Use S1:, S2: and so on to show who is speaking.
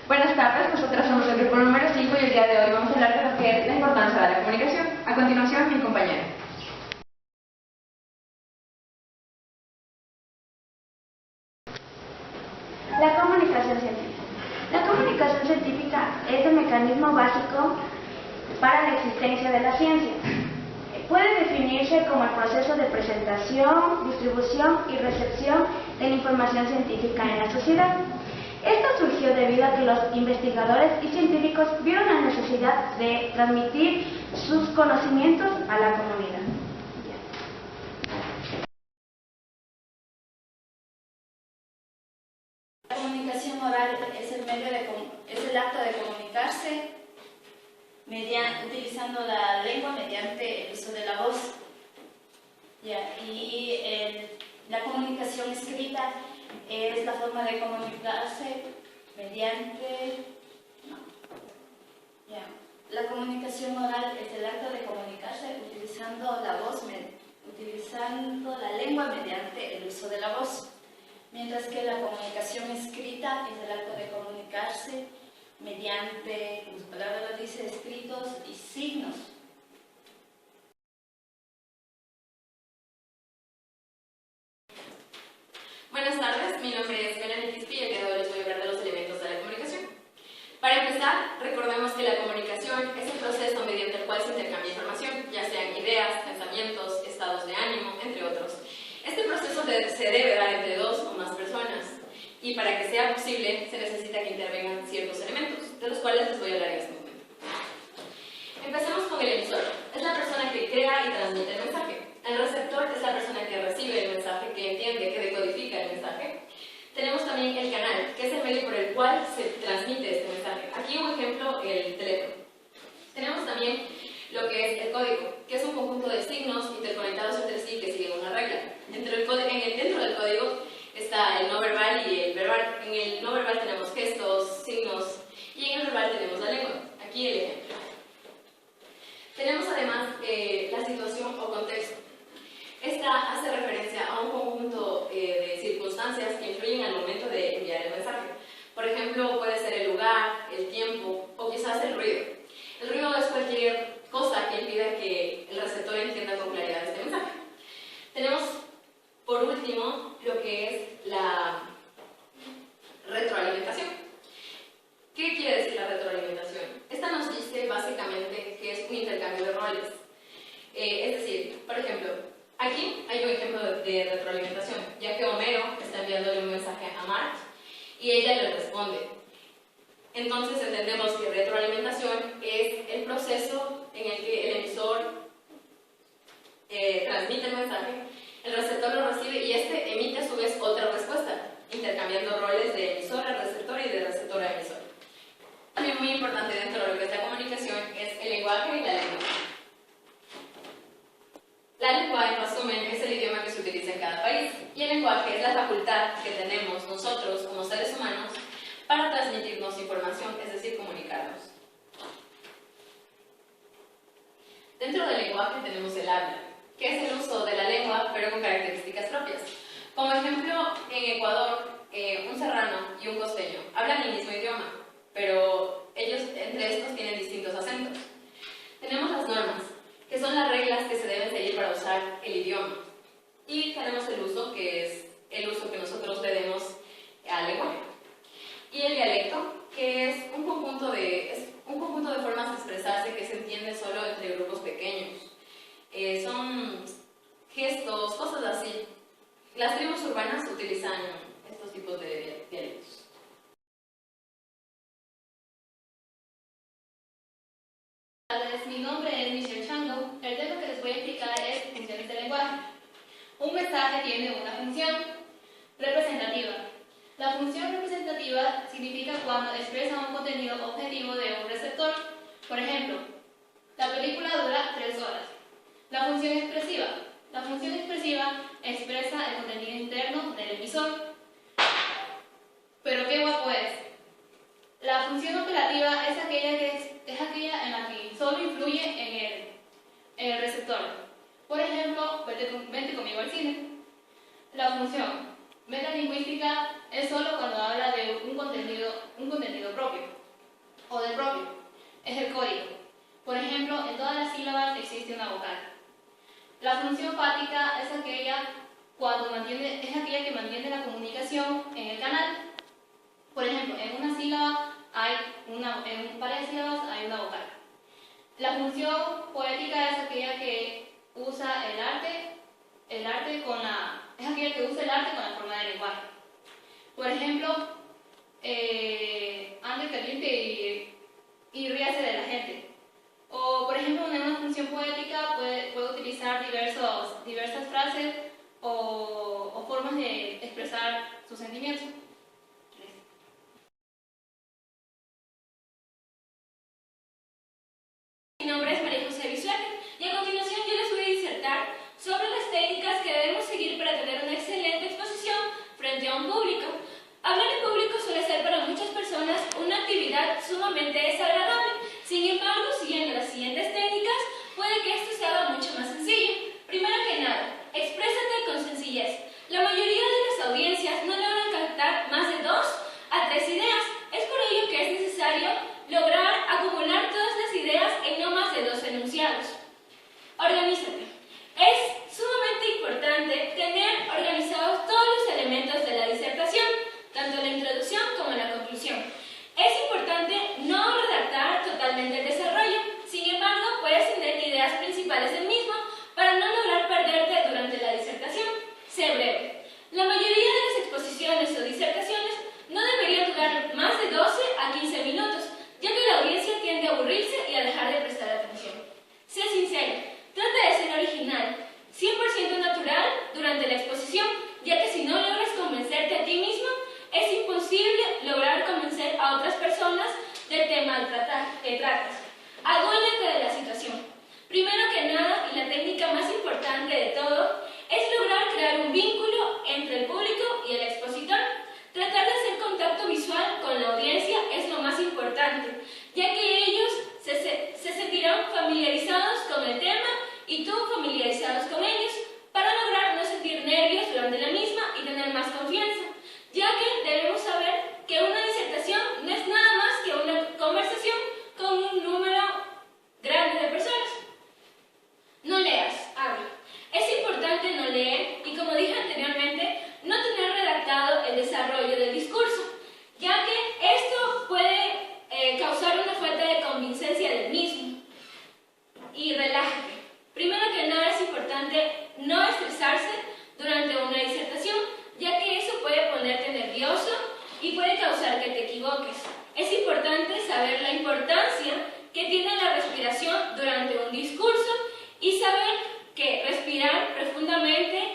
S1: Buenas tardes, nosotras somos el grupo número 5 y el día de hoy vamos a hablar de lo que es la importancia de la comunicación. A continuación, mi compañera.
S2: La comunicación científica. La comunicación científica es el mecanismo básico para la existencia de la ciencia. Puede definirse como el proceso de presentación, distribución y recepción de la información científica en la sociedad. Esto surgió debido a que los investigadores y científicos vieron la necesidad de transmitir sus conocimientos a la comunidad.
S3: La comunicación oral es el acto de comunicarse utilizando la lengua mediante el uso de la voz. La comunicación escrita es la forma de comunicarse mediante... La comunicación oral es el acto de comunicarse utilizando la voz, utilizando la lengua mediante el uso de la voz. Mientras que la comunicación escrita es el acto de comunicarse mediante, como su palabra lo dice, escritos y signos.
S4: Buenas tardes, mi nombre es Melanie Quispe y el día de hoy les voy a hablar de los elementos de la comunicación. Para empezar, recordemos que la comunicación es el proceso mediante el cual se intercambia información, ya sean ideas, pensamientos, estados de ánimo, entre otros. Este proceso se debe dar entre dos o más personas y para que sea posible se necesita que intervengan ciertos elementos, de los cuales les voy a hablar en este momento. Empecemos con el emisor. Es la persona que crea y transmite el mensaje. El receptor es la persona que recibe el mensaje, que entiende, que decodifica el mensaje. Tenemos también el canal, que es el medio por el cual se transmite este mensaje. Aquí un ejemplo, el teléfono. Tenemos también lo que es el código, que es un conjunto de signos interconectados entre sí que siguen una regla. Dentro del código está el no verbal y el verbal. En el no verbal tenemos gestos, signos y en el verbal tenemos la lengua. Aquí el ejemplo. Tenemos además la situación o contexto. Esta hace referencia a un conjunto de circunstancias que influyen al momento de enviar el mensaje. Por ejemplo, puede ser el lugar, el tiempo o quizás el ruido. El ruido es cualquier cosa que impida que el receptor entienda con claridad este mensaje. Tenemos, por último, lo que es la retroalimentación. ¿Qué quiere decir la retroalimentación? Esta nos dice básicamente que es un intercambio de roles. Es decir, por ejemplo, aquí hay un ejemplo de retroalimentación, ya que Homero está enviándole un mensaje a Marge y ella le responde. Entonces entendemos que retroalimentación es el proceso en el que el emisor transmite el mensaje, el receptor lo recibe y este emite a su vez otra respuesta, intercambiando roles de emisor a receptor y de receptor a emisor. También muy importante dentro de lo que es la comunicación es el lenguaje y la lengua. La lengua, en resumen, es el idioma que se utiliza en cada país y el lenguaje es la facultad que tenemos nosotros como seres humanos para transmitirnos información, es decir, comunicarnos. Dentro del lenguaje tenemos el habla, que es el uso de la lengua pero con características propias. Como ejemplo, en Ecuador, un serrano y un costeño hablan el mismo idioma, pero ellos entre estos tienen distintos acentos. Tenemos las normas, que son las reglas que se deben seguir para usar el idioma. Y tenemos el uso, que es el uso que nosotros le demos al lenguaje. Y el dialecto, que es un conjunto de formas de expresarse que se entiende solo entre grupos pequeños. Son gestos, cosas así. Las tribus urbanas utilizan estos tipos de dialectos.
S5: Mi nombre es Michelle Chango. El tema que les voy a explicar es funciones del lenguaje. Un mensaje tiene una función representativa. La función representativa significa cuando expresa un contenido objetivo de un receptor. Por ejemplo, la película dura 3 horas. La función expresiva. La función expresiva expresa el contenido interno del emisor. Pero qué guapo es. La función operativa es aquella en la que solo influye en el receptor. Por ejemplo, vente conmigo al cine. La función Metalingüística es solo cuando habla de un contenido propio o del propio. Es el código. Por ejemplo, en todas las sílabas existe una vocal. La función fática es aquella que mantiene la comunicación en el canal. Por ejemplo, en una sílaba en un par de sílabas hay una vocal. La función poética es aquella que usa el arte con la forma del lenguaje. Por ejemplo, ande caliente y ríase de la gente. O, por ejemplo, en una función poética puede utilizar diversas frases o formas de expresar sus sentimientos.
S4: Mi nombre es María José Bisuete y a continuación yo les voy a disertar sobre las técnicas que debemos seguir para tener una excelente exposición frente a un público. Hablar en público suele ser para muchas personas una actividad sumamente desagradable. Sin embargo, siguiendo las siguientes técnicas, puede que esto se haga mucho más sencillo. Primero que nada, exprésate con sencillez. La mayoría de las audiencias no logran captar más de 2 a 3 ideas. Es por ello que es necesario lograr acumular todas las ideas en no más de 2 enunciados. Organízate. Es sumamente importante tener organizados todos los elementos de la disertación, tanto la introducción como la conclusión. Es importante no redactar totalmente el desarrollo, sin embargo, puedes tener ideas principales del mismo para no lograr perderte durante la disertación. Sé breve. La mayoría de las exposiciones o disertaciones no deberían durar más de 12 a 15 minutos, ya que la audiencia tiende a aburrirse y a dejar de prestar atención. Sé sincero, trata de ser original, 100% natural durante la exposición, ya que si no logras convencerte a ti mismo, es imposible lograr convencer a otras personas del tema que tratas. Adúéllate de la situación. Primero que nada, y la técnica más importante de todo, es lograr crear un vínculo entre el público y el expositor. Tratar de hacer contacto visual con la audiencia es lo más importante, ya que ellos se sentirán familiarizados con el tema y tú familiarizados con ellos, para lograr no sentir nervios durante la misma y tener más confianza, ya que debemos saber que una disertación no es nada más que una conversación con un número grande de personas. No leas, habla. Es importante no leer y, como dije anteriormente, no tener redactado el desarrollo del discurso, ya que esto puede causar una falta de convincencia del mismo. Y relájate. Primero que nada es importante no estresarse durante una disertación, ya que eso puede ponerte nervioso y puede causar que te equivoques. Es importante saber la importancia que tiene la respiración durante un discurso y saber que respirar profundamente